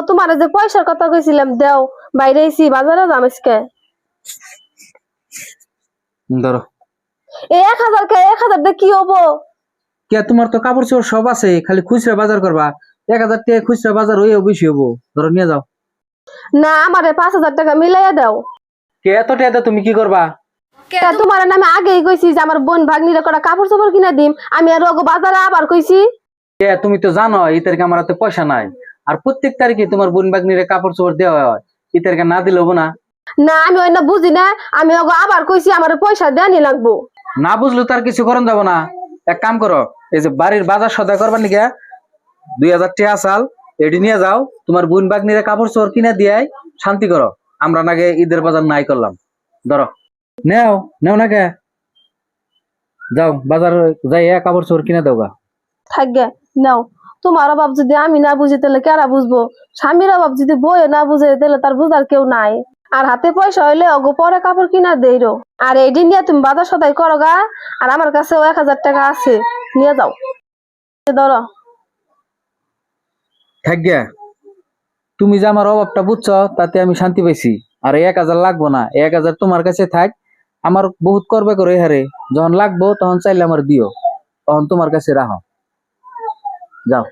তোমার যে পয়সার কথা কইছিলাম দেও, বাইরে আইছি বাজারে যাম আজকে। ধরো। এই 1000 কে 1000 দিয়ে কি হবো? কে তোমার তো কাপড় চোপড় সব আছে, খালি খুচরা বাজার করবা। 1000 টাকা খুচরা বাজার হইও বেশি হবো। ধরো নিয়ে যাও। না, আমারে 5000 টাকা মিলাইয়া দাও। কে এত টাকা তুমি কি করবা? তোমার নামে আগেই কইছি যে আমার বোন ভাগ্নিরে কটা কাপড় চোপড় কিনা দিম, আমি আর ওগো বাজারে আবার কইছি। কে তুমি তো জানো এই তারিখে আমার হাতে পয়সা নাই, আর প্রত্যেক তারিখে তোমার বোন বাগনিরে কাপড় চোপড় দেওয়া হয়। এই তারিখে না দিলে হবো না। না, আমি ওই না বুঝি না, আমি ওগো আবার কইছি আমার পয়সা দেনি লাগবো। না বুঝলো তার কিছু করন যাবো না। এক কাম করো, এই যে বাড়ির বাজার সদাই করবার নিকে 2000 টাকা চাল এটি নিয়ে যাও, তোমার বোন বাগনিরে কাপড় চোপড় কিনা দিয়ে শান্তি করো। আমরা নাকি ঈদের বাজার নাই করলাম। ধরো, নেও নেও না কে, যাও বাজার যাই কাপড় চোপড় কিনা দাও গা। থাকবে নাও। তোমার অভাব যদি আমি না বুঝি তাহলে কারা বুঝবো? স্বামীর অভাব যদি বই না বুঝে তাহলে তার বুঝার কেউ নাই। আর হাতে পয়সা হইলে অগো পরে কাপড় কিনা দেইরো। আর এই দিন নিয়ে তুমি বাজার সদাই করো গা। আর আমার কাছেও 1000 টাকা আছে, নিয়ে যাও। ধরো। থাকবে, তুমি যে আমার অভাবটা বুঝছো তাতে আমি শান্তি পাইছি। আর 1000 লাগবো না, 1000 তোমার কাছে থাক। আমার বহুত করবে করে হারে, যখন লাগবো তখন চাইলে আমার দিও, তখন তোমার কাছে রাখো। যাও।